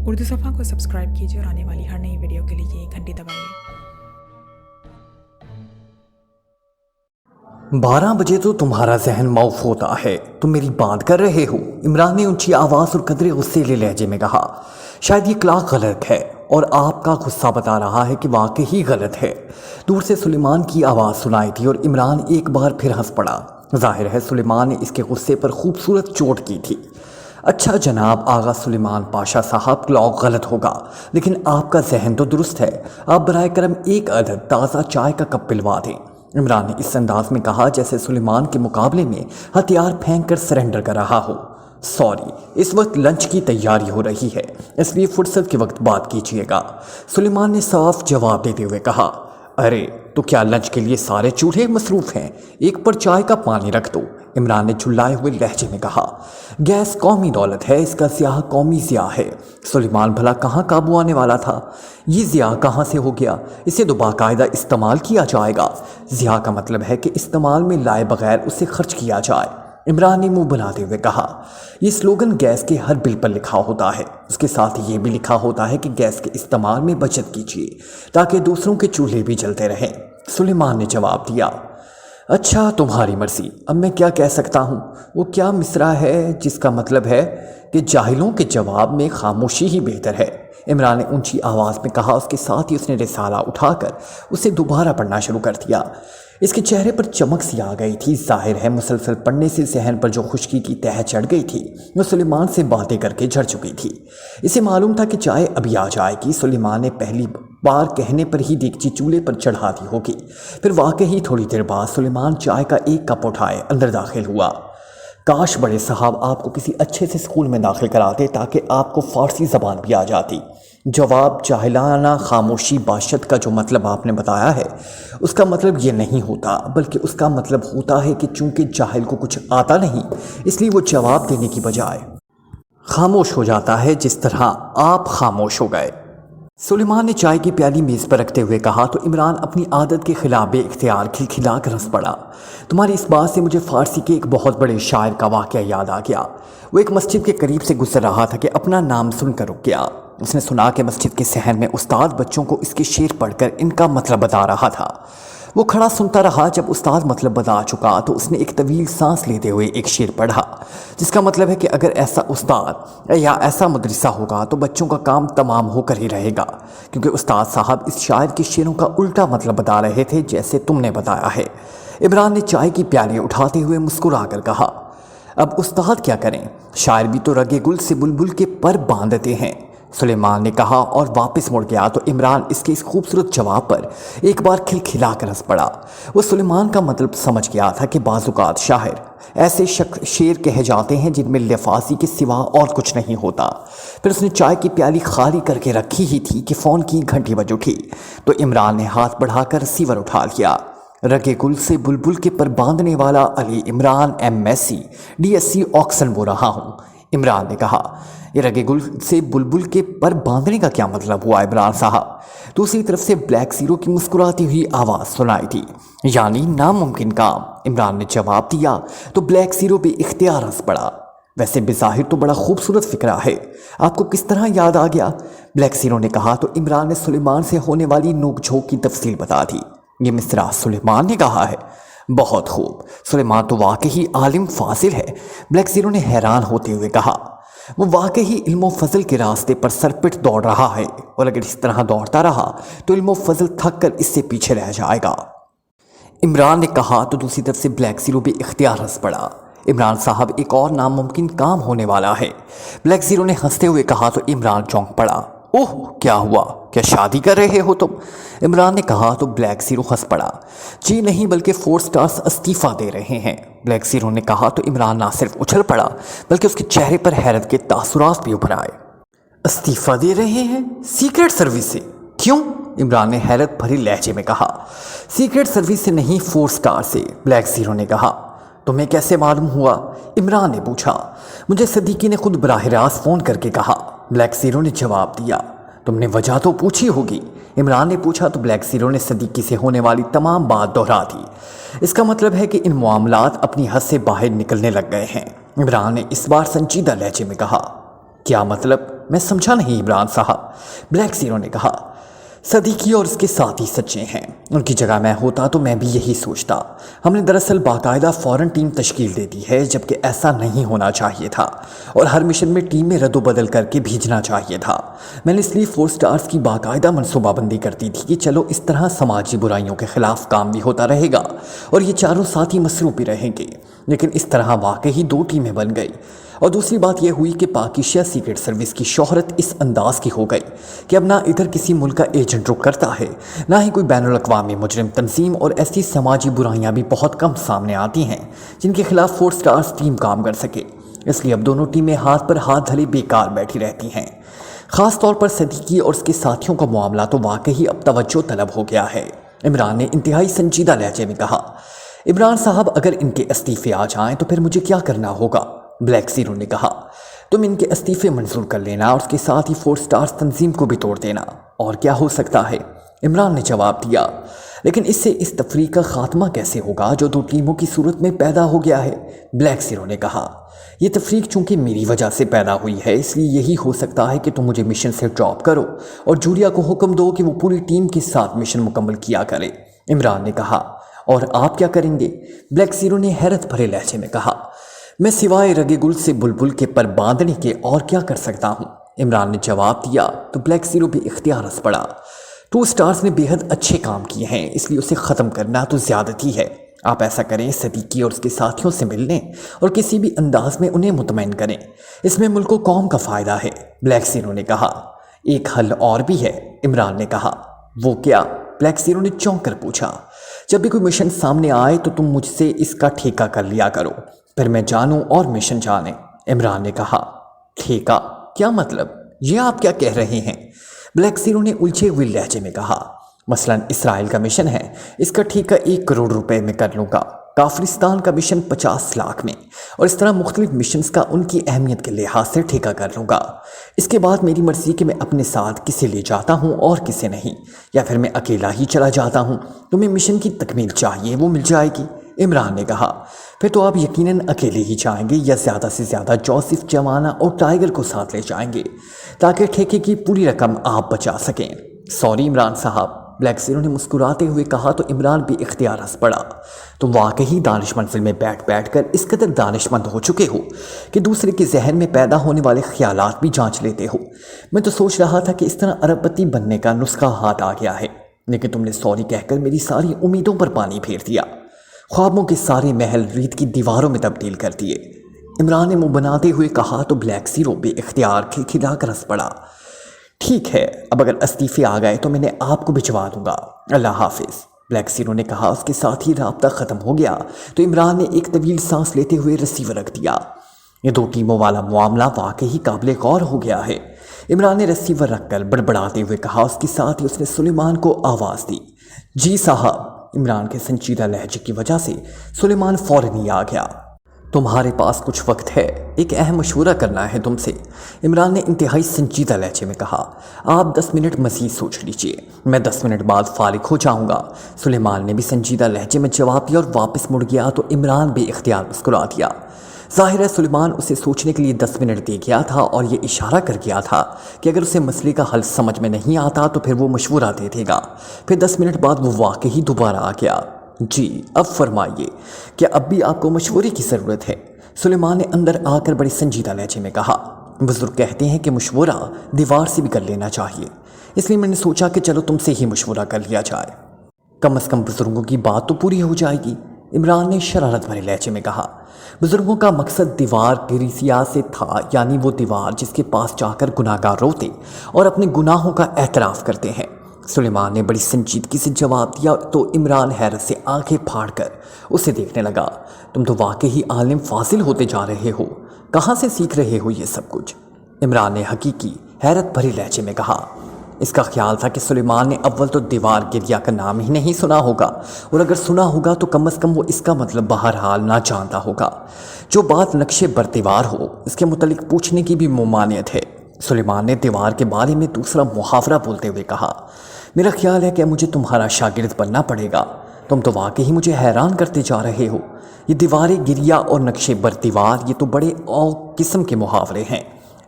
उर्दू सफ़ा को सब्सक्राइब कीजिए और आने वाली हर नई वीडियो के लिए घंटी दबाइए। 12 बजे तो तुम्हारा जहन मौफ होता है, तुम मेरी बात कर रहे हो। इमरान ने ऊंची आवाज़ और कदरे गुस्सेले लहजे में कहा। शायद ये क्लाक गलत है और आपका गुस्सा बता रहा है कि वाकई गलत है। दूर से सुलेमान की आवाज़ सुनाई थी और इमरान एक बार फिर हंस पड़ा। जाहिर है सुलेमान ने इसके गुस्से पर खूबसूरत चोट की थी। अच्छा जनाब आगा सुलेमान पाशा साहब, क्लॉक गलत होगा लेकिन आपका जहन तो दुरुस्त है। आप बराए करम एक अदद ताज़ा चाय का कप पिलवा दें। इमरान ने इस अंदाज में कहा जैसे सुलेमान के मुकाबले में हथियार फेंक कर सरेंडर कर रहा हो। सॉरी, इस वक्त लंच की तैयारी हो रही है, इसलिए फुर्सत के वक्त बात कीजिएगा। सुलेमान ने साफ जवाब देते हुए कहा। अरे तो क्या लंच के लिए सारे चूल्हे मसरूफ़ हैं? एक पर चाय का पानी रख दो। इमरान ने झुल्लाए हुए लहजे में कहा। गैस कौमी दौलत है, इसका ज़िया कौमी ज़िया है। सुलेमान भला कहाँ काबू आने वाला था? ये ज़िया कहाँ से हो गया? इसे तो बाकायदा इस्तेमाल किया जाएगा। ज़िया का मतलब है कि इस्तेमाल में लाए बगैर उसे खर्च किया जाए। इमरान ने मुंह बनाते हुए कहा। ये स्लोगन गैस के हर बिल पर लिखा होता है। उसके साथ ये भी लिखा होता है कि गैस के इस्तेमाल में बचत कीजिए ताकि दूसरों के चूल्हे भी जलते रहें। सुलेमान ने जवाब दिया। अच्छा तुम्हारी मर्जी, अब मैं क्या कह सकता हूँ? वो क्या मिसरा है जिसका मतलब है कि जाहिलों के जवाब में खामोशी ही बेहतर है। इमरान ने ऊंची आवाज़ में कहा। उसके साथ ही उसने रिसाला उठाकर उसे दोबारा पढ़ना शुरू कर दिया। इसके चेहरे पर चमक सी आ गई थी। जाहिर है मुसलसल पढ़ने से जहन पर जो खुश्की की तह चढ़ गई थी वो सुलेमान से बातें करके झड़ चुकी थी। इसे मालूम था कि चाय अभी आ जाएगी। सुलेमान ने पहली बार कहने पर ही देगची चूल्हे पर चढ़ा दी होगी। फिर वाकई थोड़ी देर बाद सुलेमान चाय का एक कप उठाए अंदर दाखिल हुआ। काश बड़े साहब आपको किसी अच्छे से स्कूल में दाखिल कराते ताकि आपको फ़ारसी ज़बान भी आ जाती। जवाब जाहिलाना खामोशी बाशत का जो मतलब आपने बताया है उसका मतलब ये नहीं होता, बल्कि उसका मतलब होता है कि चूंकि जाहिल को कुछ आता नहीं इसलिए वो जवाब देने की बजाय खामोश हो जाता है, जिस तरह आप खामोश हो गए। सुलेमान ने चाय की प्याली मेज़ पर रखते हुए कहा तो इमरान अपनी आदत के खिलाफ बेइख्तियार खिलखिला कर हंस पड़ा। तुम्हारी इस बात से मुझे फ़ारसी के एक बहुत बड़े शायर का वाक़या याद आ गया। वो एक मस्जिद के करीब से गुजर रहा था कि अपना नाम सुनकर रुक गया। उसने सुना कि मस्जिद के सहन में उस्ताद बच्चों को इसके शेर पढ़कर इनका मतलब बता रहा था। वो खड़ा सुनता रहा। जब उस्ताद मतलब बता चुका तो उसने एक तवील सांस लेते हुए एक शेर पढ़ा, जिसका मतलब है कि अगर ऐसा उस्ताद या ऐसा मदरसा होगा तो बच्चों का काम तमाम होकर ही रहेगा, क्योंकि उस्ताद साहब इस शायर के शेरों का उल्टा मतलब बता रहे थे जैसे तुमने बताया है। इमरान ने चाय की प्याली उठाते हुए मुस्कुरा कर कहा। अब उस्ताद क्या करें? शायर भी तो रगे गुल से बुलबुल के पर बांधते हैं, सुलेमान ने कहा और वापस मुड़ गया तो इमरान इसके इस खूबसूरत जवाब पर एक बार खिलखिला कर हंस पड़ा। वो सुलेमान का मतलब समझ गया था कि बाज़ुकात शायर ऐसे शेर कहे जाते हैं जिनमें लफाजी के सिवा और कुछ नहीं होता। फिर उसने चाय की प्याली खाली करके रखी ही थी कि फ़ोन की घंटी बज उठी तो इमरान ने हाथ बढ़ाकर रिसीवर उठा लिया। रगे गुल से बुलबुल के पर बांधने वाला Ali Imran MSc DSc Oxon बोल रहा हूँ। इमरान ने कहा। ये रगे गुल से बुलबुल के पर बांधने का क्या मतलब हुआ इमरान साहब? दूसरी तरफ से ब्लैक ज़ीरो की मुस्कुराती हुई आवाज़ सुनाई थी। यानी नामुमकिन काम, इमरान ने जवाब दिया तो ब्लैक ज़ीरो भी इख्तियार हंस पड़ा। वैसे बेज़ाहिर तो बड़ा खूबसूरत फ़िक्रा है, आपको किस तरह याद आ गया? ब्लैक ज़ीरो ने कहा तो इमरान ने सुलेमान से होने वाली नोक झोंक की तफसील बता दी। ये मिसरा सुलेमान ने कहा है? बहुत खूब, सुलेमान तो वाकई आलिम फासिल है, ब्लैक ज़ीरो ने हैरान होते हुए कहा। वो वाकई इल्म फजल के रास्ते पर सरपिट दौड़ रहा है और अगर इस तरह दौड़ता रहा तो इल्म फजल थक कर इससे पीछे रह जाएगा, इमरान ने कहा तो दूसरी तरफ से ब्लैक ज़ीरो भी इख्तियार हंस पड़ा। इमरान साहब एक और नामुमकिन काम होने वाला है, ब्लैक ज़ीरो ने हंसते हुए कहा तो इमरान चौंक पड़ा। ओह क्या हुआ, क्या शादी कर रहे हो तुम? इमरान ने कहा तो ब्लैक ज़ीरो हंस पड़ा। जी नहीं, बल्कि 4 स्टार्स इस्तीफ़ा दे रहे हैं, ब्लैक ज़ीरो ने कहा तो इमरान ना सिर्फ उछल पड़ा बल्कि उसके चेहरे पर हैरत के तासुरात भी उभर आए। इस्तीफ़ा दे रहे हैं? सीक्रेट सर्विस से? क्यों? इमरान ने हैरत भरी लहजे में कहा। सीक्रेट सर्विस से नहीं, 4 स्टार से, ब्लैक ज़ीरो ने कहा। तुम्हें कैसे मालूम हुआ? इमरान ने पूछा। मुझे सदीकी ने खुद बराह रास्त फ़ोन करके कहा, ब्लैक ज़ीरो ने जवाब दिया। तुमने वजह तो पूछी होगी, इमरान ने पूछा तो ब्लैक ज़ीरो ने सदीकी से होने वाली तमाम बात दोहरा दी। इसका मतलब है कि इन मामलात अपनी हद से बाहर निकलने लग गए हैं, इमरान ने इस बार संजीदा लहजे में कहा। क्या मतलब? मैं समझा नहीं इमरान साहब। ब्लैक ज़ीरो ने कहा, सदीकी और उसके साथी सच्चे हैं। उनकी जगह मैं होता तो मैं भी यही सोचता। हमने दरअसल बाकायदा फ़ौरन टीम तश्कील दे दी है, जबकि ऐसा नहीं होना चाहिए था और हर मिशन में टीम में रद्दोबदल करके भेजना चाहिए था। मैंने इसलिए 4 स्टार्स की बाकायदा मनसूबाबंदी कर दी थी कि चलो इस तरह समाजी बुराइयों के खिलाफ काम भी होता रहेगा और ये चारों साथी मसरूफ़ भी रहेंगे। लेकिन इस तरह वाकई 2 टीमें बन गई। और दूसरी बात यह हुई कि पाकिस्तान सीक्रेट सर्विस की शोहरत इस अंदाज की हो गई कि अब ना इधर किसी मुल्क का एजेंट रुक करता है, ना ही कोई बैनुल अक़वामी मुजरिम तंजीम, और ऐसी समाजी बुराइयां भी बहुत कम सामने आती हैं जिनके खिलाफ 4 स्टार्स टीम काम कर सके। इसलिए अब दोनों टीमें हाथ पर हाथ धरे बेकार बैठी रहती हैं। ख़ास तौर पर सदीकी और उसके साथियों का मामला तो वाकई अब तवज्जो तलब हो गया है। इमरान ने इंतहाई संजीदा लहजे में कहा, इमरान साहब, अगर इनके इस्तीफ़े आ जाएं तो फिर मुझे क्या करना होगा? ब्लैक ज़ीरो ने कहा, तुम इनके इस्तीफ़े मंजूर कर लेना और उसके साथ ही 4 स्टार्स तंजीम को भी तोड़ देना, और क्या हो सकता है? इमरान ने जवाब दिया, लेकिन इससे इस तफरीक का खात्मा कैसे होगा जो 2 टीमों की सूरत में पैदा हो गया है? ब्लैक ज़ीरो ने कहा, यह तफरीक चूंकि मेरी वजह से पैदा हुई है, इसलिए यही हो सकता है कि तुम मुझे मिशन से ड्रॉप करो और जूलिया को हुक्म दो कि वो पूरी टीम के साथ मिशन मुकम्मल किया करे। इमरान ने कहा, और आप क्या करेंगे? ब्लैक ज़ीरो ने हैरत भरे लहजे में कहा, मैं सिवाय रगे गुल से बुलबुल के पर बांधने के और क्या कर सकता हूँ? इमरान ने जवाब दिया तो ब्लैक ज़ीरो भी इख्तियार हंस पड़ा। 2 स्टार्स ने बेहद अच्छे काम किए हैं, इसलिए उसे ख़त्म करना तो ज़्यादती है। आप ऐसा करें, सदीकी और उसके साथियों से मिलने और किसी भी अंदाज में उन्हें मुतमईन करें। इसमें मुल्क को कौम का फ़ायदा है। ब्लैक ज़ीरो ने कहा, एक हल और भी है। इमरान ने कहा, वो क्या? ब्लैक ज़ीरो ने चौंक कर पूछा। जब भी कोई मिशन सामने आए तो तुम मुझसे इसका ठेका कर लिया करो, फिर मैं जानूं और मिशन जाने। इमरान ने कहा, ठेका? क्या मतलब? ये आप क्या कह रहे हैं? ब्लैक ज़ीरो ने उलझे हुए लहजे में कहा, मसलन इसराइल का मिशन है, इसका ठेका 1 करोड़ रुपए में कर लूँगा। काफिरिस्तान का मिशन 50 लाख में, और इस तरह मुख्तलिफ मिशंस का उनकी अहमियत के लिहाज से ठेका कर लूँगा। इसके बाद मेरी मर्ज़ी कि मैं अपने साथ किसे ले जाता हूँ और किसे नहीं, या फिर मैं अकेला ही चला जाता हूँ। तुम्हें मिशन की तकमील चाहिए, वो मिल जाएगी। इमरान ने कहा, फिर तो आप यकीनन अकेले ही जाएंगे या ज़्यादा से ज़्यादा जोसेफ, जवाना और टाइगर को साथ ले जाएंगे ताकि ठेके की पूरी रकम आप बचा सकें। सॉरी इमरान साहब, ब्लैक ज़ीरो ने मुस्कुराते हुए कहा तो इमरान भी इख्तियार हंस पड़ा। तुम वाकई दानिश मंजिल में बैठ बैठ कर इस कदर दानिशमंद हो चुके हो कि दूसरे के जहन में पैदा होने वाले ख्यालात भी जांच लेते हो। मैं तो सोच रहा था कि इस तरह अरबपति बनने का नुस्खा हाथ आ गया है, लेकिन तुमने सॉरी कहकर मेरी सारी उम्मीदों पर पानी फेर दिया। ख्वाबों के सारे महल रीत की दीवारों में तब्दील कर दिए। इमरान ने मुंह बनाते हुए कहा तो ब्लैक ज़ीरो बेइख्तियार खिलखिलाकर हंस पड़ा। ठीक है, अब अगर इस्तीफे आ गए तो मैंने आपको भिजवा दूंगा। अल्लाह हाफिज़, ब्लैक ज़ीरो ने कहा। उसके साथ ही राब्ता ख़त्म हो गया तो इमरान ने एक तवील सांस लेते हुए रिसीवर रख दिया। ये 2 टीमों वाला मामला वाकई काबिल गौर हो गया है। इमरान ने रिसीवर रखकर बड़बड़ाते हुए कहा। उसके साथ ही उसने सुलेमान को आवाज़ दी। जी साहब। इमरान के संजीदा लहजे की वजह से सुलेमान फ़ौरन ही आ गया। तुम्हारे पास कुछ वक्त है, एक अहम मशवरा करना है तुमसे। इमरान ने इंतहाई संजीदा लहजे में कहा। आप 10 मिनट मज़ीद सोच लीजिए, मैं 10 मिनट बाद फारिग हो जाऊंगा। सुलेमान ने भी संजीदा लहजे में जवाब दिया और वापस मुड़ गया तो इमरान भी इख्तियार मुस्कुरा दिया। ज़ाहिर है सुलेमान उसे सोचने के लिए 10 मिनट दे गया था और ये इशारा कर गया था कि अगर उसे मसले का हल समझ में नहीं आता तो फिर वो मशवरा दे देगा। फिर 10 मिनट बाद वो वाकई दोबारा आ गया। जी, अब फरमाइए, क्या अब भी आपको मशवरे की ज़रूरत है? सुलेमान ने अंदर आकर बड़ी संजीदा लहजे में कहा। बुजुर्ग कहते हैं कि मशवरा दीवार से भी कर लेना चाहिए, इसलिए मैंने सोचा कि चलो तुमसे ही मशवरा कर लिया जाए। कम अज़ कम बुजुर्गों की बात तो पूरी हो जाएगी। इमरान ने शरारत भरे लहजे में कहा। बुजुर्गों का मकसद दीवार गिरिसिया से था, यानी वो दीवार जिसके पास जाकर गुनाहगार रोते और अपने गुनाहों का एतराफ़ करते हैं। सुलेमान ने बड़ी संजीदगी से जवाब दिया तो इमरान हैरत से आंखें फाड़कर उसे देखने लगा। तुम तो वाकई आलिम फाजिल होते जा रहे हो, कहाँ से सीख रहे हो ये सब कुछ? इमरान ने हकीकी हैरत भरे लहजे में कहा। इसका ख्याल था कि सुलेमान ने अव्वल तो दीवार गिरिया का नाम ही नहीं सुना होगा, और अगर सुना होगा तो कम अज़ कम वो इसका मतलब बहरहाल ना जानता होगा। जो बात नक्शे बर दीवार हो इसके मुतलिक पूछने की भी मुमानियत है। सुलेमान ने दीवार के बारे में दूसरा मुहावरा बोलते हुए कहा। मेरा ख्याल है कि मुझे तुम्हारा शागिर्द बनना पड़ेगा। तुम तो वाकई मुझे हैरान करते जा रहे हो। ये दीवारें गिरिया और नक्शे बर दीवार, ये तो बड़े और किस्म के मुहावरे हैं।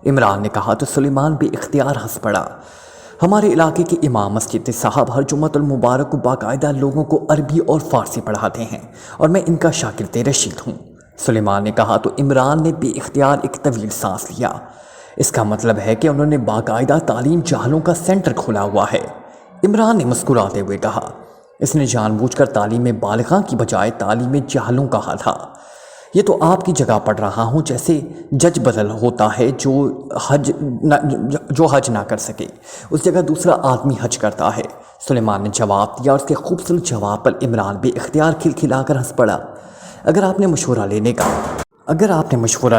عمران نے کہا تو سلیمان بے اختیار ہنس پڑا۔ ہمارے علاقے کے امام مسجد صاحب ہر جمعۃ المبارک کو باقاعدہ لوگوں کو عربی اور فارسی پڑھاتے ہیں اور میں ان کا شاگرد رشید ہوں۔ سلیمان نے کہا تو عمران نے بے اختیار ایک طویل سانس لیا۔ اس کا مطلب ہے کہ انہوں نے باقاعدہ تعلیم جاہلوں کا سینٹر کھولا ہوا ہے۔ عمران نے مسکراتے ہوئے کہا، اس نے جان بوجھ کر تعلیم بالغاں کی بجائے تعلیم جاہلوں کہا تھا۔ یہ تو آپ کی جگہ پڑھ رہا ہوں، جیسے جج بدل ہوتا ہے جو حج نہ کر سکے، اس جگہ دوسرا آدمی حج کرتا ہے۔ سلیمان نے جواب دیا اور اس کے خوبصورت جواب پر عمران بے اختیار کھلکھلا کر ہنس پڑا۔ اگر آپ نے مشورہ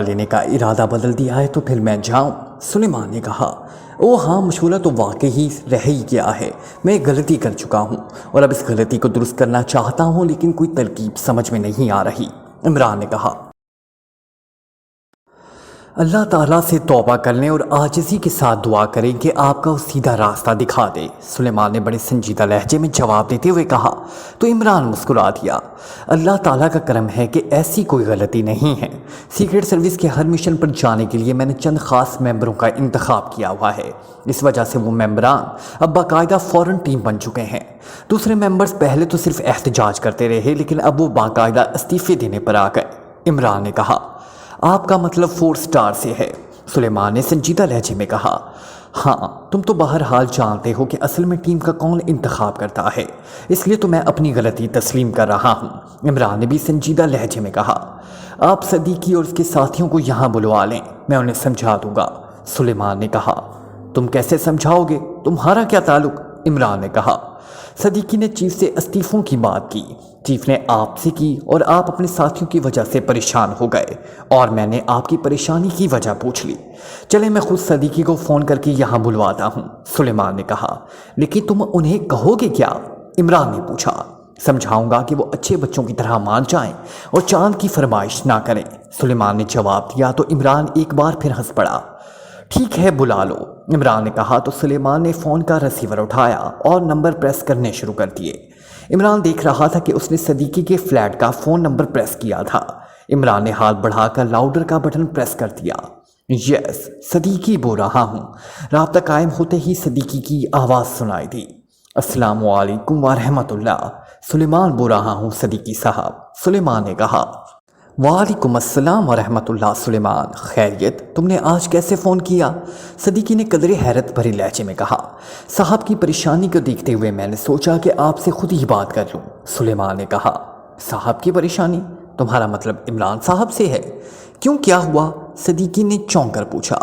لینے کا ارادہ بدل دیا ہے تو پھر میں جاؤں؟ سلیمان نے کہا، او ہاں، مشورہ تو واقعی رہ ہی گیا ہے۔ میں ایک غلطی کر چکا ہوں اور اب اس غلطی کو درست کرنا چاہتا ہوں، لیکن کوئی ترکیب سمجھ میں نہیں آ رہی۔ عمران نے کہا، اللہ تعالیٰ سے توبہ کرنے اور عاجزی کے ساتھ دعا کریں کہ آپ کا وہ سیدھا راستہ دکھا دے۔ سلیمان نے بڑے سنجیدہ لہجے میں جواب دیتے ہوئے کہا تو عمران مسکرا دیا۔ اللہ تعالیٰ کا کرم ہے کہ ایسی کوئی غلطی نہیں ہے۔ سیکرٹ سروس کے ہر مشن پر جانے کے لیے میں نے چند خاص ممبروں کا انتخاب کیا ہوا ہے۔ اس وجہ سے وہ ممبران اب باقاعدہ فوراً ٹیم بن چکے ہیں۔ دوسرے ممبرز پہلے تو صرف احتجاج کرتے رہے، لیکن اب وہ باقاعدہ استعفے دینے پر آ گئے۔ عمران نے کہا، آپ کا مطلب 4 سٹار سے ہے؟ سلیمان نے سنجیدہ لہجے میں کہا، ہاں، تم تو بہرحال جانتے ہو کہ اصل میں ٹیم کا کون انتخاب کرتا ہے، اس لیے تو میں اپنی غلطی تسلیم کر رہا ہوں۔ عمران نے بھی سنجیدہ لہجے میں کہا، آپ صدیقی اور اس کے ساتھیوں کو یہاں بلوا لیں، میں انہیں سمجھا دوں گا۔ سلیمان نے کہا، تم کیسے سمجھاؤ گے؟ تمہارا کیا تعلق؟ عمران نے کہا، صدیقی نے چیف سے استعفوں کی بات کی، چیف نے آپ سے کی اور آپ اپنے ساتھیوں کی وجہ سے پریشان ہو گئے اور میں نے آپ کی پریشانی کی وجہ پوچھ لی۔ چلے میں خود صدیقی کو فون کر کے یہاں بلواتا ہوں۔ سلیمان نے کہا، لیکن تم انہیں کہو گے کیا؟ عمران نے پوچھا۔ سمجھاؤں گا کہ وہ اچھے بچوں کی طرح مان جائیں اور چاند کی فرمائش نہ کریں۔ سلیمان نے جواب دیا تو عمران ایک بار پھر ہنس پڑا۔ ٹھیک ہے، بلا لو، عمران نے کہا تو سلیمان نے فون کا ریسیور اٹھایا اور نمبر پریس کرنے شروع کر دیے۔ عمران دیکھ رہا تھا کہ اس نے صدیقی کے فلیٹ کا فون نمبر پریس کیا تھا۔ عمران نے ہاتھ بڑھا کر لاؤڈر کا بٹن پریس کر دیا۔ یس، صدیقی بول رہا ہوں۔ رابطہ قائم ہوتے ہی صدیقی کی آواز سنائی دی۔ السلام علیکم ورحمۃ اللہ، سلیمان بول رہا ہوں صدیقی صاحب۔ سلیمان نے کہا، وعلیکم السلام ورحمۃ اللہ۔ سلیمان، خیریت؟ تم نے آج کیسے فون کیا؟ صدیقی نے قدرے حیرت بھری لہجے میں کہا، صاحب کی پریشانی کو دیکھتے ہوئے میں نے سوچا کہ آپ سے خود ہی بات کر لوں۔ سلیمان نے کہا، صاحب کی پریشانی؟ تمہارا مطلب عمران صاحب سے ہے؟ کیوں، کیا ہوا؟ صدیقی نے چونک کر پوچھا۔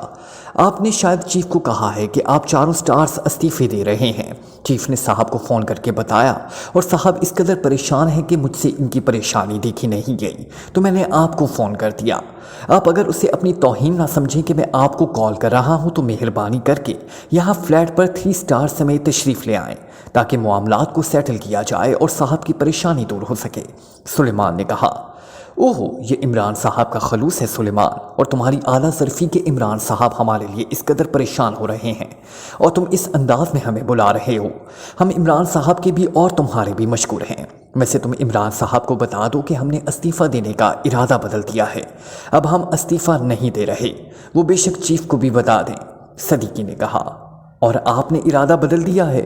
آپ نے شاید چیف کو کہا ہے کہ آپ 4 سٹارز استعفے دے رہے ہیں۔ چیف نے صاحب کو فون کر کے بتایا اور صاحب اس قدر پریشان ہیں کہ مجھ سے ان کی پریشانی دیکھی نہیں گئی، تو میں نے آپ کو فون کر دیا۔ آپ اگر اسے اپنی توہین نہ سمجھیں کہ میں آپ کو کال کر رہا ہوں تو مہربانی کر کے یہاں فلیٹ پر 3 سٹار سمیت تشریف لے آئیں تاکہ معاملات کو سیٹل کیا جائے اور صاحب کی پریشانی دور ہو سکے۔ سلیمان نے کہا، اوہ، یہ عمران صاحب کا خلوص ہے سلیمان، اور تمہاری اعلیٰ ظرفی کے عمران صاحب ہمارے لیے اس قدر پریشان ہو رہے ہیں اور تم اس انداز میں ہمیں بلا رہے ہو۔ ہم عمران صاحب کے بھی اور تمہارے بھی مشکور ہیں۔ ویسے تم عمران صاحب کو بتا دو کہ ہم نے استعفیٰ دینے کا ارادہ بدل دیا ہے، اب ہم استعفیٰ نہیں دے رہے۔ وہ بے شک چیف کو بھی بتا دیں۔ صدیقی نے کہا، اور آپ نے ارادہ بدل دیا ہے؟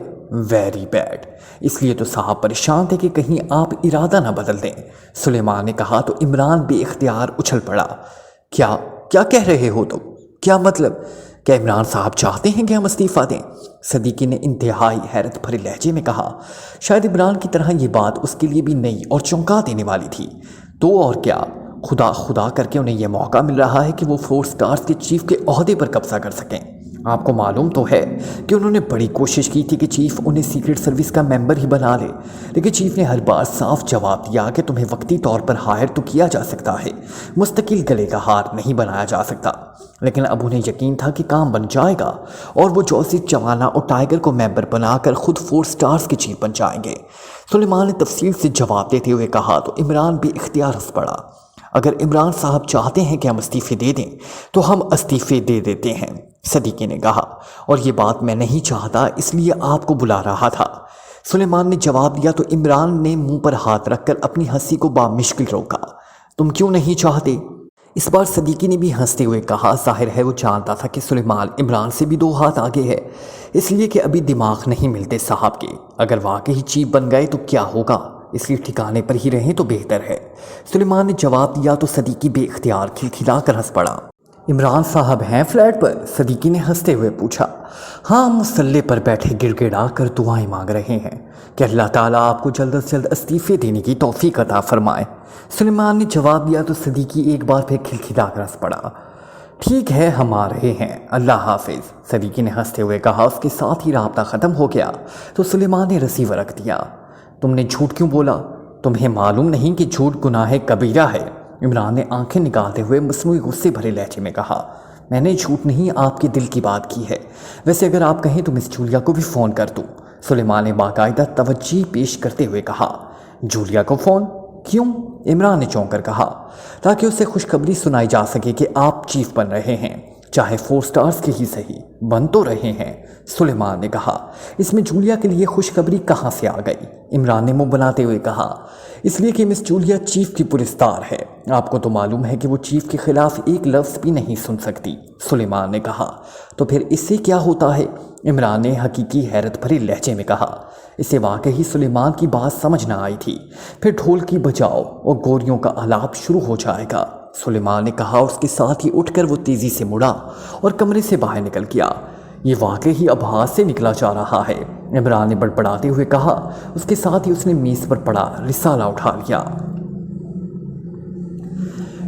ویری بیڈ، اس لیے تو صاحب پریشان تھے کہ کہیں آپ ارادہ نہ بدل دیں۔ سلیمان نے کہا تو عمران بے اختیار اچھل پڑا۔ کیا کہہ رہے ہو تم؟ کیا مطلب؟ کیا عمران صاحب چاہتے ہیں کہ ہم استعفیٰ دیں؟ صدیقی نے انتہائی حیرت بھرے لہجے میں کہا۔ شاید عمران کی طرح یہ بات اس کے لیے بھی نئی اور چونکا دینے والی تھی۔ تو اور کیا، خدا کر کے انہیں یہ موقع مل رہا ہے کہ وہ 4 سٹارز کے چیف کے عہدے پر قبضہ کر سکیں۔ آپ کو معلوم تو ہے کہ انہوں نے بڑی کوشش کی تھی کہ چیف انہیں سیکرٹ سروس کا ممبر ہی بنا لے، لیکن چیف نے ہر بار صاف جواب دیا کہ تمہیں وقتی طور پر ہائر تو کیا جا سکتا ہے، مستقل گلے کا ہار نہیں بنایا جا سکتا۔ لیکن اب انہیں یقین تھا کہ کام بن جائے گا اور وہ جوزف چوانا اور ٹائگر کو ممبر بنا کر خود 4 سٹارز کے چیف بن جائیں گے۔ سلیمان نے تفصیل سے جواب دیتے ہوئے کہا تو عمران بے اختیار ہنس پڑا۔ اگر عمران صاحب چاہتے ہیں کہ ہم استعفے دے دیں تو ہم استعفے دے دیتے ہیں، صدیقی نے کہا، اور یہ بات میں نہیں چاہتا، اس لیے آپ کو بلا رہا تھا۔ سلیمان نے جواب دیا تو عمران نے منہ پر ہاتھ رکھ کر اپنی ہنسی کو بامشکل روکا۔ تم کیوں نہیں چاہتے؟ इस बार सदीकी ने भी हंसते हुए कहा, जाहिर है वो जानता था कि सुलेमान इमरान से भी 2 हाथ आगे है, इसलिए कि अभी दिमाग नहीं मिलते साहब के। अगर वाकई चीफ बन गए तो क्या होगा, इसलिए ठिकाने पर ही रहें तो बेहतर है। सुलेमान ने जवाब दिया तो सदीकी बेख्तियार खिलखिलाकर हंस पड़ा। इमरान साहब हैं फ्लैट पर? सदीकी ने हंसते हुए पूछा। हाँ, मुसल्ले पर बैठे गिड़गिड़ा कर दुआएं मांग रहे हैं कि अल्लाह ताला आपको जल्द से जल्द इस्तीफे देने की तौफीक अता फरमाए। सुलेमान ने जवाब दिया तो सदीकी एक बार फिर खिलखिलाकर हंस पड़ा। ठीक है, हम आ रहे हैं, अल्लाह हाफिज, सदीकी ने हंसते हुए कहा। उसके साथ ही राब्ता ख़त्म हो गया तो सुलेमान ने रिसीवर रख दिया। तुमने झूठ क्यों बोला? तुम्हें मालूम नहीं कि झूठ गुनाह कबीरा है? इमरान ने आंखें निकालते हुए मसनूई गुस्से भरे लहजे में कहा। मैंने झूठ नहीं, आपके दिल की बात की है। वैसे अगर आप कहें तो मिस जूलिया को भी फ़ोन कर दूँ, सुलेमान ने बाकायदा तवज्जो पेश करते हुए कहा। जूलिया को फ़ोन क्यों? इमरान ने चौंक कर कहा। ताकि उसे खुशखबरी सुनाई जा सके कि आप चीफ बन रहे हैं, चाहे 4 स्टार्स के ही सही, बन तो रहे हैं, सुलेमान ने कहा। इसमें जूलिया के लिए खुशखबरी कहाँ से आ गई? इमरान ने मुंह बनाते हुए कहा। इसलिए कि मिस जूलिया चीफ की पुरस्कार है। आपको तो मालूम है कि वो चीफ के खिलाफ एक लफ्ज़ भी नहीं सुन सकती, सुलेमान ने कहा। तो फिर इससे क्या होता है? इमरान ने हकीकी हैरत भरे लहजे में कहा। इसे वाकई सुलेमान की बात समझ न आई थी। फिर ढोल की बजाओ और गोरियों का आलाप शुरू हो जाएगा, सुलेमान ने कहा। उसके साथ ही उठकर वो तेज़ी से मुड़ा और कमरे से बाहर निकल गया। ये वाकई ही आभास से निकला जा रहा है, इमरान ने बड़बड़ाते हुए कहा। उसके साथ ही उसने मेज़ पर पड़ा रिसाला उठा लिया।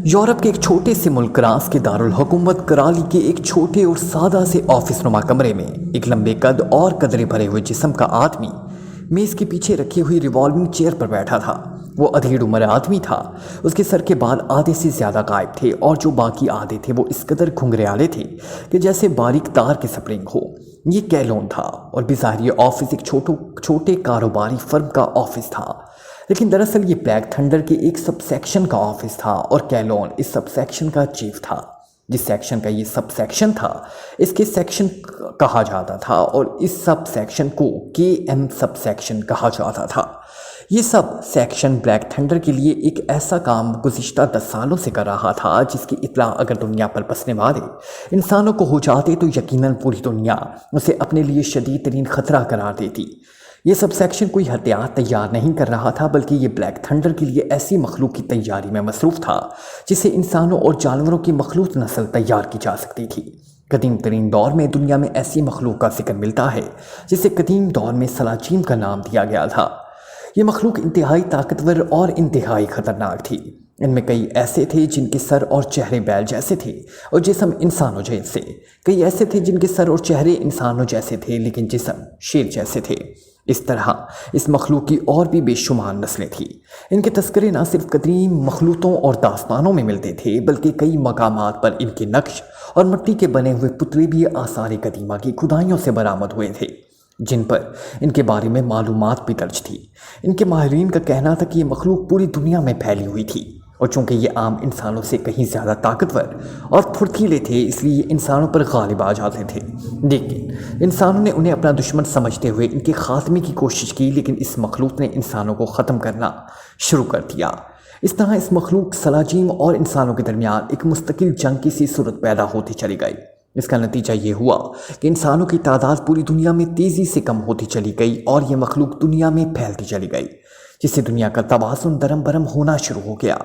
यूरोप के एक छोटे से मुल्क फ्रांस के दारुल हुकूमत कराली के एक छोटे और सादा से ऑफिस नुमा कमरे में एक लंबे कद और कदरे भरे हुए जिस्म का आदमी मेज़ के पीछे रखी हुई रिवॉल्विंग चेयर पर बैठा था। वो अधेड़ उम्र आदमी था। उसके सर के बाल आधे से ज़्यादा गायब थे और जो बाकी आधे थे वो इस कदर घुंघराले थे कि जैसे बारीक तार के स्प्रिंग हो। ये कैलोन था और बिज़ाहिर ये ऑफिस एक छोटे कारोबारी फर्म का ऑफिस था, लेकिन दरअसल ये ब्लैक थंडर के एक सब सेक्शन का ऑफिस था और कैलोन इस सब सेक्शन का चीफ था। जिस सेक्शन का ये सब सेक्शन था इसके सेक्शन कहा जाता था और इस सब सेक्शन को KM सब सेक्शन कहा जाता था। ये सब सेक्शन ब्लैक थंडर के लिए एक ऐसा काम गुज़िश्ता 10 सालों से कर रहा था जिसकी इत्तला अगर दुनिया पर बसने वाले इंसानों को हो जाते तो यकीनन पूरी दुनिया उसे अपने लिए शदीद तरीन ख़तरा करार देती। ये सब सेक्शन कोई हथियार तैयार नहीं कर रहा था, बल्कि ये ब्लैक थंडर के लिए ऐसी मखलूक की तैयारी में मसरूफ़ था जिसे इंसानों और जानवरों की मखलूत नस्ल तैयार की जा सकती थी। कदीम तरीन दौर में दुनिया में ऐसी मखलूक का जिक्र मिलता है जिसे कदीम दौर में सलाजीम का नाम दिया गया था। ये मखलूक इंतहाई ताकतवर और इंतहाई ख़तरनाक थी। इनमें कई ऐसे थे जिनके सर और चेहरे बैल जैसे थे और जिस्म इंसानों जैसे। कई ऐसे थे जिनके सर और चेहरे इंसानों जैसे थे लेकिन जिस्म शेर जैसे थे। इस तरह इस मखलूक की और भी बेशुमार नस्लें थीं। इनके तस्करे न सिर्फ कदीम मखलूतों और दास्तानों में मिलते थे बल्कि कई मकामात पर इनके नक्श और मिट्टी के बने हुए पुतले भी आसार कदीमा की खुदाइयों से बरामद हुए थे, जिन पर इनके बारे में मालूमात भी दर्ज थी। इनके माहिरीन का कहना था कि ये मखलूक पूरी दुनिया में फैली हुई थी और चूँकि ये आम इंसानों से कहीं ज़्यादा ताकतवर और फुर्तीले थे इसलिए ये इंसानों पर गालिब आ जाते थे। लेकिन इंसानों ने उन्हें अपना दुश्मन समझते हुए इनके खात्मे की कोशिश की, लेकिन इस मखलूक ने इंसानों को ख़त्म करना शुरू कर दिया। इस तरह इस मखलूक सलाजीम और इंसानों के दरमियान एक मुस्तकिल जंग की सी सूरत पैदा होती चली गई। इसका नतीजा ये हुआ कि इंसानों की तादाद पूरी दुनिया में तेज़ी से कम होती चली गई और ये मखलूक दुनिया में फैलती चली गई, जिससे दुनिया का तवाज़ुन दरम बरम होना शुरू हो गया।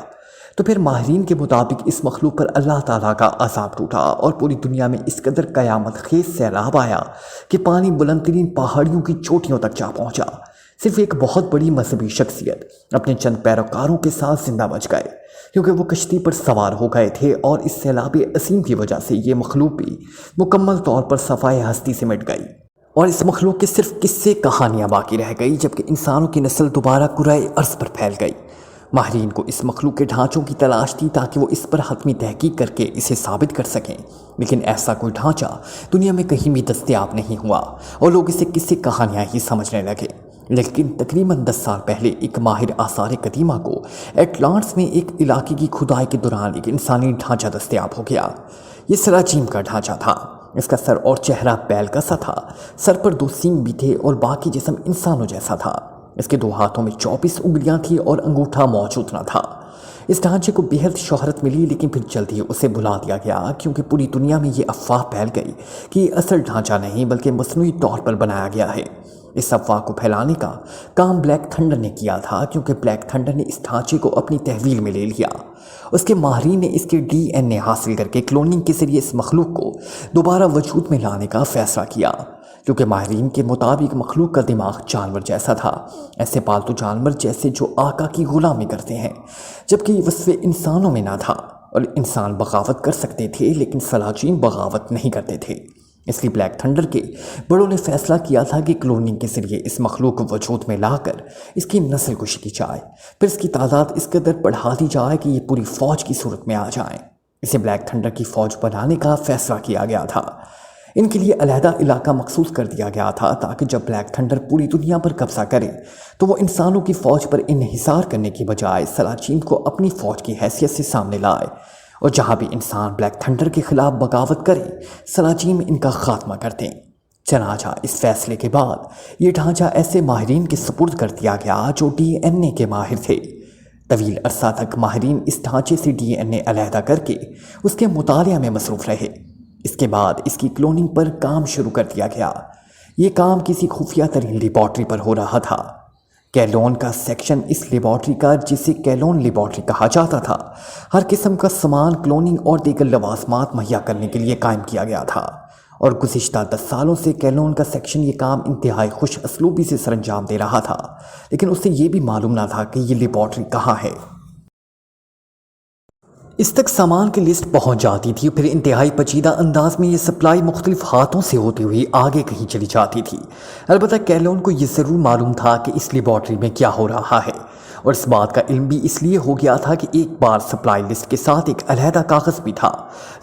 तो फिर माहिरीन के मुताबिक इस मखलूक पर अल्लाह ताला का अज़ाब टूटा और पूरी दुनिया में इस कदर क़यामत खेज़ सैलाब आया कि पानी बुलंद तरीन पहाड़ियों की चोटियों तक जा पहुँचा। सिर्फ एक बहुत बड़ी मजहबी शख्सियत अपने चंद पैरोकारों के साथ जिंदा बच गए, क्योंकि वो कश्ती पर सवार हो गए थे और इस सैलाब असीम की वजह से ये मखलूक भी मुकम्मल तौर पर सफ़ाए हस्ती से मिट गई और इस मखलूक के सिर्फ किस्से कहानियाँ बाकी रह गई, जबकि इंसानों की नस्ल दोबारा कुराए अर्ज़ पर फैल गई। माहिरीन को इस मखलूक के ढांचों की तलाश थी ताकि वो इस पर हतमी तहकीक करके इसे साबित कर सकें, लेकिन ऐसा कोई ढांचा दुनिया में कहीं भी दस्तयाब नहीं हुआ और लोग इसे किस्से कहानियाँ ही समझने लगे। लेकिन तकरीबन 10 साल पहले एक माहिर आसार कदीमा को एटलांटिस में एक इलाके की खुदाई के दौरान एक इंसानी ढांचा दस्तयाब हो गया। ये सलाजीम का ढांचा था। इसका सर और चेहरा बैल का सा था। सर पर 2 सींग भी थे और बाकी जिस्म इंसानों जैसा था। इसके 2 हाथों में 24 उंगलियां थी और अंगूठा मौजूद न था। इस ढांचे को बेहद शोहरत मिली, लेकिन फिर जल्द ही उसे भुला दिया गया क्योंकि पूरी दुनिया में ये अफवाह फैल गई कि ये असल ढांचा नहीं बल्कि मसनूई तौर पर बनाया गया है। इस अफवाह को फैलाने का काम ब्लैक थंडर ने किया था क्योंकि ब्लैक थंडर ने इस ढांचे को अपनी तहवील में ले लिया। उसके माहिरीन ने इसके DNA हासिल करके क्लोनिंग के जरिए इस मखलूक को दोबारा वजूद में लाने का फैसला किया, क्योंकि माहिरीन के मुताबिक मखलूक का दिमाग जानवर जैसा था, ऐसे पालतू जानवर जैसे जो आका की गुलामी करते हैं, जबकि ये वस्फ़े इंसानों में ना था। और इंसान बगावत कर सकते थे लेकिन सलाजीन बगावत नहीं करते थे। इसलिए ब्लैक थंडर के बड़ों ने फैसला किया था कि क्लोनिंग के जरिए इस मखलूक को वजूद में लाकर इसकी नस्ल कुशी की जाए, फिर इसकी तादाद इस कदर बढ़ा दी जाए कि ये पूरी फ़ौज की सूरत में आ जाए। इसे ब्लैक थंडर की फ़ौज बनाने का फैसला किया गया था। इनके लिए अलहदा इलाका मखसूस कर दिया गया था ताकि जब ब्लैक थंडर पूरी दुनिया पर कब्जा करे तो वो इंसानों की फ़ौज पर इन्हिसार करने की बजाय सलाजीन को अपनी फ़ौज की हैसियत से सामने लाए, और जहाँ भी इंसान ब्लैक थंडर के खिलाफ बगावत करे सलाजीन इनका खात्मा कर दें। चनाचा इस फैसले के बाद ये ढांचा ऐसे माहिरीन के सुपुर्द कर दिया गया जो DNA के माहिर थे। तवील अरसा तक माहिरीन इस ढांचे से DNA अलहदा करके उसके मुतालिया में मसरूफ़ रहे। इसके बाद इसकी क्लोनिंग पर काम शुरू कर दिया गया। ये काम किसी खुफिया तरीन लेबॉर्ट्री पर हो रहा था। कैलोन का सेक्शन इस लेबॉर्ट्री का, जिसे कैलोन लेबॉर्ट्री कहा जाता था, हर किस्म का सामान क्लोनिंग और दीगर लवाजमात मुहैया करने के लिए कायम किया गया था। और गुज़िश्ता 10 सालों से कैलोन का सेक्शन ये काम इंतहाई खुश असलूबी से सरंजाम दे रहा था, लेकिन उसे ये भी मालूम ना था कि ये लेबॉर्ट्री कहाँ है। इस तक सामान की लिस्ट पहुंच जाती थी, फिर इंतहाई पेचीदा अंदाज में ये सप्लाई मुख्तलिफ हाथों से होती हुई आगे कहीं चली जाती थी। अलबत्ता कैलोन को ये ज़रूर मालूम था कि इस लेबॉर्ट्री में क्या हो रहा है, और इस बात का इल्म भी इसलिए हो गया था कि एक बार सप्लाई लिस्ट के साथ एक अलहदा कागज़ भी था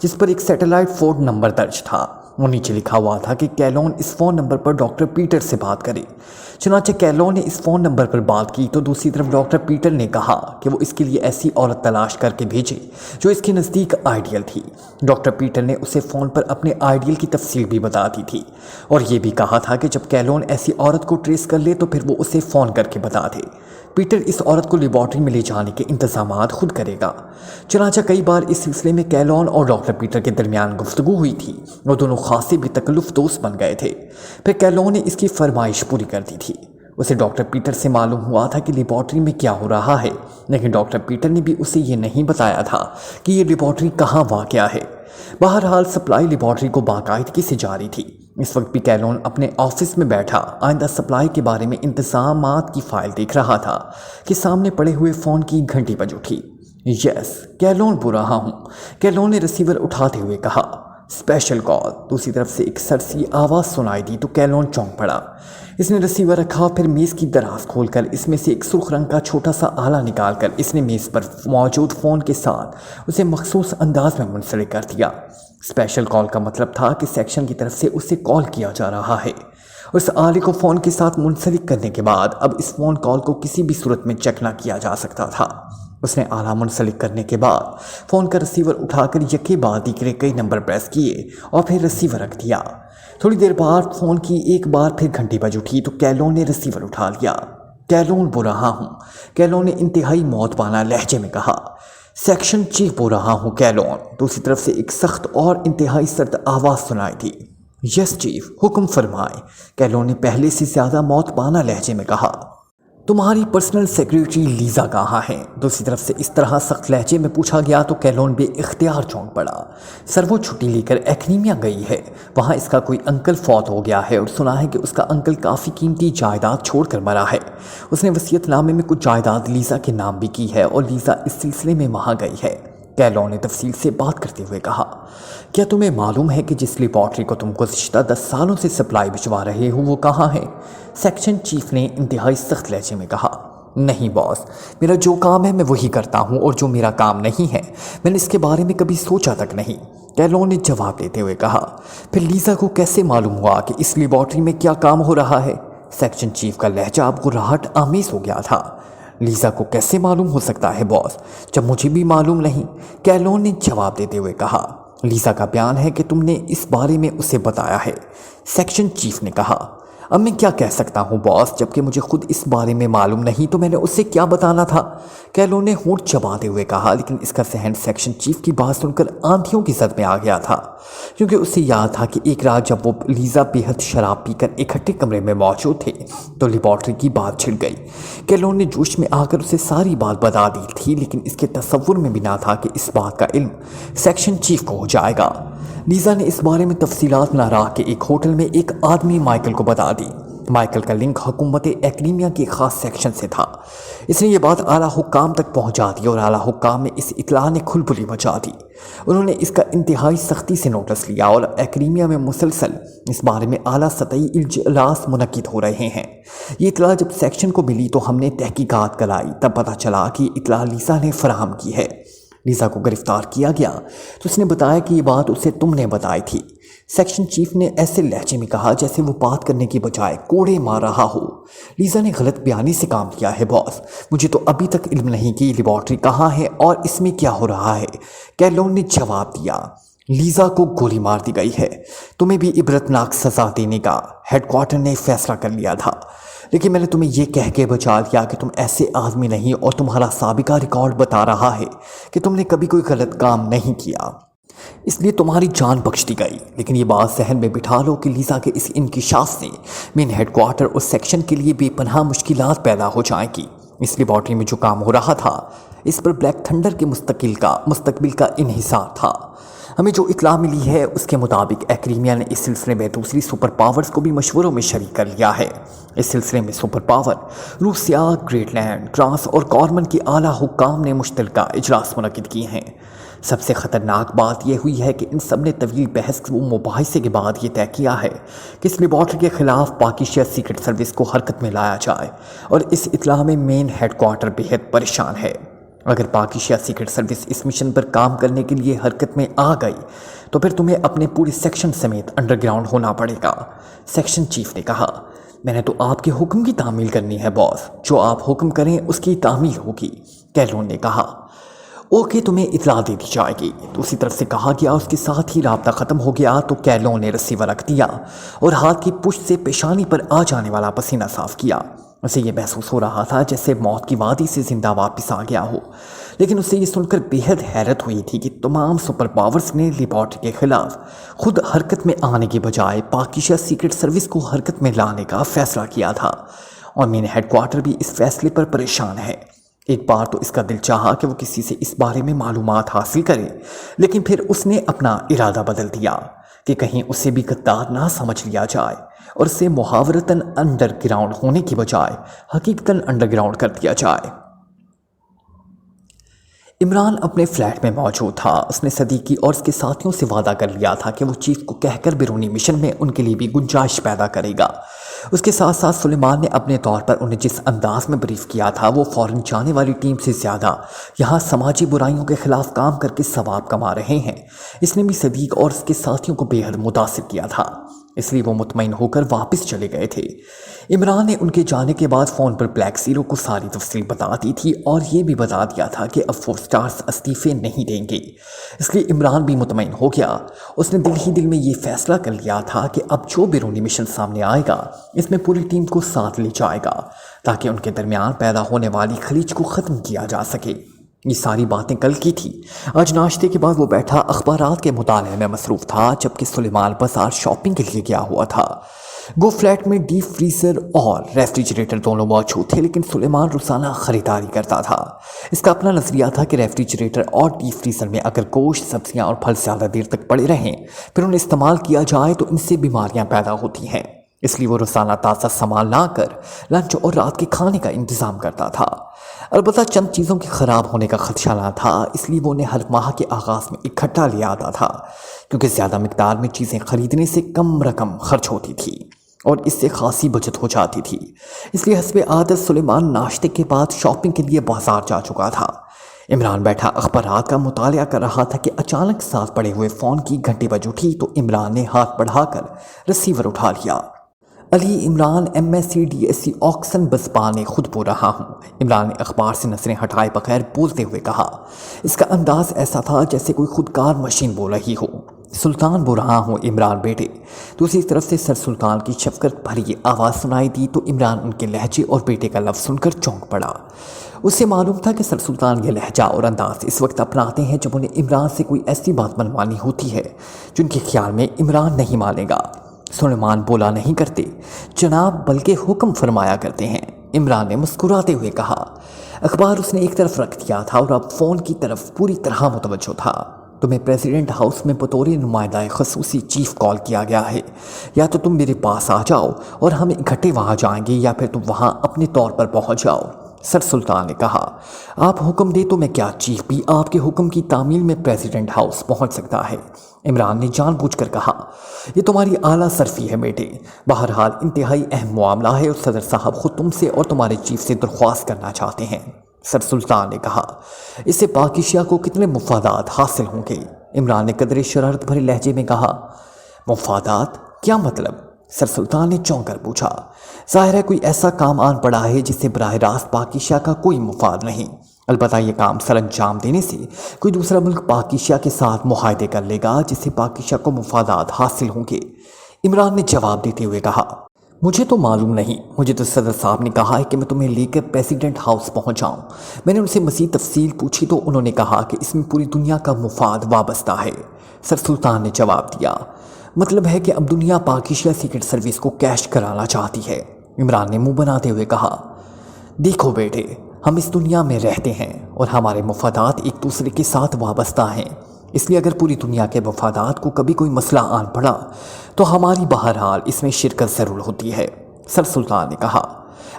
जिस पर एक सैटेलाइट फ़ोन नंबर दर्ज था। वो नीचे लिखा हुआ था कि कैलोन इस फ़ोन नंबर पर डॉक्टर पीटर से बात करे। चुनांचे कैलोन ने इस फ़ोन नंबर पर बात की तो दूसरी तरफ डॉक्टर पीटर ने कहा कि वो इसके लिए ऐसी औरत तलाश करके भेजे जो इसके नज़दीक आइडियल थी। डॉक्टर पीटर ने उसे फ़ोन पर अपने आइडियल की तफसील भी बता दी थी, और ये भी कहा था कि जब कैलोन ऐसी औरत को ट्रेस कर ले तो फिर वो उसे फ़ोन करके बता दे। पीटर इस औरत को लेबॉर्ट्री में ले जाने के इंतजामात खुद करेगा। चुनांचे कई बार इस सिलसिले में कैलोन और डॉक्टर पीटर के दरमियान गुफ्तगू हुई थी और दोनों खासे भी तकल्लुफ़ दोस्त बन गए थे। फिर कैलोन ने इसकी फरमाइश पूरी कर दी थी। उसे डॉक्टर पीटर से मालूम हुआ था कि लेबॉर्ट्री में क्या हो रहा है, लेकिन डॉक्टर पीटर ने भी उसे ये नहीं बताया था कि ये लेबॉर्ट्री कहाँ वाक़या है। बहरहाल सप्लाई लेबॉर्ट्री को बाकायदगी से जारी थी। इस वक्त भी कैलोन अपने ऑफिस में बैठा आइंदा सप्लाई के बारे में इंतज़ामात की फ़ाइल देख रहा था कि सामने पड़े हुए फ़ोन की घंटी बज उठी। यस, कैलोन बोल रहा हूँ, कैलोन ने रिसीवर उठाते हुए कहा। Special call. दूसरी तरफ से एक सरसी आवाज़ सुनाई दी तो कैलोन चौंक पड़ा। इसने रिसीवर रखा, फिर मेज़ की दराज खोलकर इसमें से एक सुर्ख रंग का छोटा सा आला निकालकर इसने मेज़ पर मौजूद फ़ोन के साथ उसे मखसूस अंदाज में मुंसलिक कर दिया। स्पेशल कॉल का मतलब था कि सेक्शन की तरफ से उसे कॉल किया जा रहा है। उस आले को फ़ोन के साथ मुंसलिक करने के बाद अब इस फ़ोन कॉल को किसी भी सूरत में चेक ना किया जा सकता था। उसने आला मुंसलिक करने के बाद फ़ोन का रिसीवर उठाकर यके बाद दीगरे कई नंबर प्रेस किए और फिर रिसीवर रख दिया। थोड़ी देर बाद फ़ोन की एक बार फिर घंटी बज उठी तो कैलोन ने रिसीवर उठा लिया। कैलोन बोल रहा हूँ, कैलोन ने इंतहाई मौतबाना लहजे में कहा। सेक्शन चीफ बोल रहा हूँ कैलोन। दूसरी तरफ से एक सख्त और इंतहाई सर्द आवाज़ सुनाई थी। यस चीफ, हुक्म फरमाए, कैलोन ने पहले से ज़्यादा मौतबाना लहजे में कहा। तुम्हारी पर्सनल सेक्रेटरी लीज़ा कहाँ है? दूसरी तरफ से इस तरह सख्त लहजे में पूछा गया तो कैलोन बेइख्तियार चौंक पड़ा। सर वो छुट्टी लेकर एक्नीमिया गई है, वहाँ इसका कोई अंकल फौत हो गया है और सुना है कि उसका अंकल काफ़ी कीमती जायदाद छोड़कर मरा है। उसने वसीयतनामे में कुछ जायदाद लीज़ा के नाम भी की है और लीज़ा इस सिलसिले में वहाँ गई है। कैलोन ने तफसील से बात करते हुए कहा, क्या तुम्हें मालूम है कि जिस लेबॉर्ट्री को तुम गुज़िश्ता 10 सालों से सप्लाई भिजवा रहे हो वो कहाँ है? सेक्शन चीफ ने इंतहाई सख्त लहजे में कहा। नहीं बॉस, मेरा जो काम है मैं वही करता हूँ और जो मेरा काम नहीं है मैंने इसके बारे में कभी सोचा तक नहीं, कैलोन ने जवाब देते हुए कहा। फिर लीज़ा को कैसे मालूम हुआ कि इस लेबॉर्ट्री में क्या काम हो रहा है? सेक्शन चीफ का लहजा अब गुर्राहट आमेज हो गया था। लीज़ा को कैसे मालूम हो सकता है बॉस, जब मुझे भी मालूम नहीं, कैलोन ने जवाब देते हुए कहा। लीज़ा का बयान है कि तुमने इस बारे में उसे बताया है, सेक्शन चीफ ने कहा। اب میں کیا کہہ سکتا ہوں باس، جبکہ مجھے خود اس بارے میں معلوم نہیں تو میں نے اسے کیا بتانا تھا؟ کیلون نے ہونٹ چباتے ہوئے کہا، لیکن اس کا ذہن سیکشن چیف کی بات سن کر آندھیوں کی زد میں آ گیا تھا، کیونکہ اسے یاد تھا کہ ایک رات جب وہ لیزا بے حد شراب پی کر اکٹھے کمرے میں موجود تھے تو لیبارٹری کی بات چھڑ گئی۔ کیلون نے جوش میں آ کر اسے ساری بات بتا دی تھی، لیکن اس کے تصور میں بھی نہ تھا کہ اس بات کا علم سیکشن چیف کو ہو جائے گا۔ لیزا نے اس بارے میں تفصیلات نہ رکھ کے ایک ہوٹل میں ایک آدمی مائیکل کو بتا دی۔ مائیکل کا لنک حکومت ایکڈیمیا کے خاص سیکشن سے تھا۔ اس نے یہ بات اعلیٰ حکام تک پہنچا دی اور اعلیٰ حکام میں اس اطلاع نے کھلبلی مچا دی۔ انہوں نے اس کا انتہائی سختی سے نوٹس لیا اور ایکڈیمیا میں مسلسل اس بارے میں اعلیٰ سطحی اجلاس منعقد ہو رہے ہیں۔ یہ اطلاع جب سیکشن کو ملی تو ہم نے تحقیقات کرائی، تب پتہ چلا کہ یہ اطلاع لیزا نے فراہم کی ہے۔ لیزا کو گرفتار کیا گیا تو اس نے بتایا کہ یہ بات اسے تم نے بتائی تھی۔ سیکشن چیف نے ایسے لہجے میں کہا جیسے وہ بات کرنے کی بجائے کوڑے مار رہا ہو۔ لیزا نے غلط بیانی سے کام کیا ہے باس، مجھے تو ابھی تک علم نہیں کہ یہ لیبارٹری کہاں ہے اور اس میں کیا ہو رہا ہے، کیلون نے جواب دیا۔ لیزا کو گولی مار دی گئی ہے، تمہیں بھی عبرتناک سزا دینے کا ہیڈ کوارٹر نے فیصلہ کر لیا تھا، لیکن میں نے تمہیں یہ کہہ کے بچا لیا کہ تم ایسے آدمی نہیں اور تمہارا سابقہ ریکارڈ بتا رہا ہے کہ تم نے کبھی کوئی غلط کام نہیں کیا، اس لیے تمہاری جان بخش دی گئی۔ لیکن یہ بات ذہن میں بٹھا لو کہ لیزا کے اس انکشاف سے مین ہیڈ کوارٹر اور سیکشن کے لیے بے پناہ مشکلات پیدا ہو جائیں گی۔ اس لیبارٹری میں جو کام ہو رہا تھا اس پر بلیک تھنڈر کے مستقبل کا انحصار تھا۔ ہمیں جو اطلاع ملی ہے اس کے مطابق ایکڈیمیا نے اس سلسلے میں دوسری سپر پاورز کو بھی مشوروں میں شریک کر لیا ہے۔ اس سلسلے میں سپر پاور روسیا، گریٹ لینڈ، ٹرانس اور کارمن کے اعلیٰ حکام نے مشترکہ اجلاس منعقد کیے ہیں۔ سب سے خطرناک بات یہ ہوئی ہے کہ ان سب نے طویل بحث و مباحثے کے بعد یہ طے کیا ہے کہ اس لیبارٹری کے خلاف پاکستان سیکرٹ سروس کو حرکت میں لایا جائے، اور اس اطلاع میں مین ہیڈ کوارٹر بےحد پریشان ہے۔ اگر پاکستان سیکرٹ سروس اس مشن پر کام کرنے کے لیے حرکت میں آ گئی تو پھر تمہیں اپنے پورے سیکشن سمیت انڈر گراؤنڈ ہونا پڑے گا، سیکشن چیف نے کہا۔ میں نے تو آپ کے حکم کی تعمیل کرنی ہے باس، جو آپ حکم کریں اس کی تعمیل ہوگی، کیلون نے کہا۔ اوکے، تمہیں اطلاع دے دی جائے گی، دوسری طرف سے کہا گیا۔ اس کے ساتھ ہی رابطہ ختم ہو گیا تو کیلون نے رسیور رکھ دیا اور ہاتھ کی پشت سے پیشانی پر آ جانے والا پسینہ صاف کیا۔ اسے یہ محسوس ہو رہا تھا جیسے موت کی وادی سے زندہ واپس آ گیا ہو، لیکن اسے یہ سن کر بے حد حیرت ہوئی تھی کہ تمام سپر پاورز نے لیبارٹری کے خلاف خود حرکت میں آنے کے بجائے پاکستان سیکرٹ سروس کو حرکت میں لانے کا فیصلہ کیا تھا، اور مین ہیڈ کوارٹر بھی اس فیصلے پر پریشان ہے۔ ایک بار تو اس کا دل چاہا کہ وہ کسی سے اس بارے میں معلومات حاصل کرے، لیکن پھر اس نے اپنا ارادہ بدل دیا کہ کہیں اسے بھی غدار نہ سمجھ لیا جائے اور اسے محاورتاً انڈر گراؤنڈ ہونے کی بجائے حقیقتاً انڈر گراؤنڈ کر دیا جائے۔ عمران اپنے فلیٹ میں موجود تھا۔ اس نے صدیقی اور اس کے ساتھیوں سے وعدہ کر لیا تھا کہ وہ چیف کو کہہ کر بیرونی مشن میں ان کے لیے بھی گنجائش پیدا کرے گا۔ اس کے ساتھ ساتھ سلیمان نے اپنے طور پر انہیں جس انداز میں بریف کیا تھا وہ فوراً جانے والی ٹیم سے زیادہ یہاں سماجی برائیوں کے خلاف کام کر کے ثواب کما رہے ہیں، اس نے بھی صدیق اور اس کے ساتھیوں کو بے حد متاثر کیا تھا، اس لیے وہ مطمئن ہو کر واپس چلے گئے تھے۔ عمران نے ان کے جانے کے بعد فون پر بلیک زیرو کو ساری تفصیل بتا دی تھی اور یہ بھی بتا دیا تھا کہ اب 4 سٹارز استعفے نہیں دیں گے، اس لیے عمران بھی مطمئن ہو گیا۔ اس نے دل ہی دل میں یہ فیصلہ کر لیا تھا کہ اب جو بیرونی مشن سامنے آئے گا اس میں پوری ٹیم کو ساتھ لے جائے گا تاکہ ان کے درمیان پیدا ہونے والی خلیج کو ختم کیا جا سکے۔ یہ ساری باتیں کل کی تھی۔ آج ناشتے کے بعد وہ بیٹھا اخبارات کے مطالعے میں مصروف تھا، جبکہ سلیمان بازار شاپنگ کے لیے گیا ہوا تھا۔ گو فلیٹ میں ڈیپ فریزر اور ریفریجریٹر دونوں موجود تھے، لیکن سلیمان روزانہ خریداری کرتا تھا۔ اس کا اپنا نظریہ تھا کہ ریفریجریٹر اور ڈیپ فریزر میں اگر گوشت، سبزیاں اور پھل زیادہ دیر تک پڑے رہیں پھر انہیں استعمال کیا جائے تو ان سے بیماریاں پیدا ہوتی ہیں، اس لیے وہ روزانہ تازہ سامان لا کر لنچ اور رات کے کھانے کا انتظام کرتا تھا۔ البتہ چند چیزوں کے خراب ہونے کا خدشہ نہ تھا، اس لیے وہ انہیں ہر ماہ کے آغاز میں اکٹھا لے آتا تھا، کیونکہ زیادہ مقدار میں چیزیں خریدنے سے کم رقم خرچ ہوتی تھی اور اس سے خاصی بچت ہو جاتی تھی۔ اس لیے حسب عادت سلیمان ناشتے کے بعد شاپنگ کے لیے بازار جا چکا تھا۔ عمران بیٹھا اخبارات کا مطالعہ کر رہا تھا کہ اچانک ساتھ پڑے ہوئے فون کی گھنٹی بج اٹھی تو عمران نے ہاتھ بڑھا کر رسیور اٹھا لیا۔ علی عمران MSc DSc آکسن بزبان خود بول رہا ہوں، عمران نے اخبار سے نظریں ہٹائے بغیر بولتے ہوئے کہا۔ اس کا انداز ایسا تھا جیسے کوئی خودکار مشین بول رہی ہو۔ सुल्तान बोल रहा हूँ इमरान बेटे। दूसरी तरफ से सर सुल्तान की शफकत भरी आवाज़ सुनाई दी तो इमरान उनके लहजे और बेटे का लफ्ज़ सुनकर चौंक पड़ा। उसे मालूम था कि सर सुल्तान ये लहजा और अंदाज़ इस वक्त अपनाते हैं जब उन्हें इमरान से कोई ऐसी बात मनवानी होती है जिनके ख्याल में इमरान नहीं मानेगा। सुलेमान बोला नहीं करते जनाब, बल्कि हुक्म फरमाया करते हैं, इमरान ने मुस्कुराते हुए कहा। अखबार उसने एक तरफ रख दिया था और अब फ़ोन की तरफ पूरी तरह मुतवज्जो था। तुम्हें प्रेसिडेंट हाउस में बतौर नुमाइंदा खसूसी चीफ कॉल किया गया है। या तो तुम मेरे पास आ जाओ और हम इकट्ठे वहाँ जाएंगे या फिर तुम वहाँ अपने तौर पर पहुँच जाओ। सर सुल्तान ने कहा, आप हुक्म दे तो मैं क्या चीफ भी आपके हुक्म की तामील में प्रेसिडेंट हाउस पहुँच सकता है। इमरान ने जानबूझकर कहा, ये तुम्हारी आला सरफी है बेटे। बहरहाल इंतहाई अहम मामला है और सदर साहब खुद तुमसे और तुम्हारे चीफ से दरख्वास्त करना चाहते हैं। सर सुल्तान ने कहा, इससे पाकिस्तान को कितने मुफादात हासिल होंगे। इमरान ने कदरे शरारत भरे लहजे में कहा, मुफादात क्या मतलब? सर सुल्तान ने चौंक कर पूछा। जाहिर है कोई ऐसा काम आन पड़ा है जिससे बराह रास्त पाकिस्तान का कोई मुफाद नहीं। अलबत्ता ये काम सर अंजाम देने से कोई दूसरा मुल्क पाकिस्तान के साथ मुआहदे कर लेगा जिससे पाकिस्तान को मुफादात हासिल होंगे। इमरान ने जवाब देते हुए कहा, मुझे तो मालूम नहीं, मुझे तो सदर साहब ने कहा है कि मैं तुम्हें लेकर प्रेसिडेंट हाउस पहुंच जाऊं। मैंने उनसे मज़ीद तफसील पूछी तो उन्होंने कहा कि इसमें पूरी दुनिया का मुफाद वाबस्ता है। सर सुल्तान ने जवाब दिया, मतलब है कि अब दुनिया पाकिस्तान सीक्रेट सर्विस को कैश कराना चाहती है। इमरान ने मुंह बनाते हुए कहा, देखो बेटे, हम इस दुनिया में रहते हैं और हमारे मुफादात एक दूसरे के साथ वाबस्ता हैं। इसलिए अगर पूरी दुनिया के मफादात को कभी कोई मसला आन पड़ा तो हमारी बहरहाल इसमें शिरकत ज़रूर होती है। सर सुल्तान ने कहा,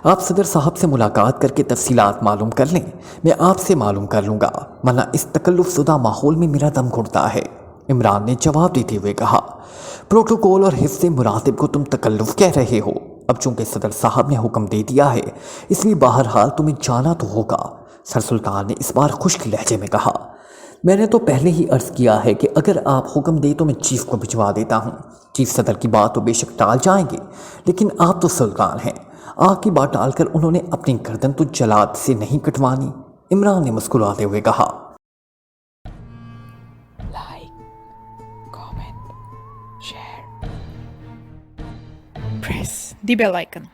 आप सदर साहब से मुलाकात करके तफसीलात मालूम कर लें, मैं आपसे मालूम कर लूँगा, वरना इस तकल्लुफ़ माहौल में मेरा दम घुटता है। इमरान ने जवाब देते हुए कहा, प्रोटोकॉल और हिफ्ज़ मुरातिब को तुम तकल्लुफ़ कह रहे हो। अब चूंकि सदर साहब ने हुक्म दे दिया है इसलिए बहरहाल तुम्हें जाना तो होगा। सर सुल्तान ने इस बार खुश्क लहजे में कहा, मैंने तो पहले ही अर्ज़ किया है कि अगर आप हुक्म दे तो मैं चीफ को भिजवा देता हूँ। चीफ सदर की बात तो बेशक टाल जाएंगे, लेकिन आप तो सुल्तान हैं। आग की बात टालकर उन्होंने अपनी गर्दन तो जलाद से नहीं कटवानी। इमरान ने मुस्कुराते हुए कहा, Like, comment, share, press the bell icon.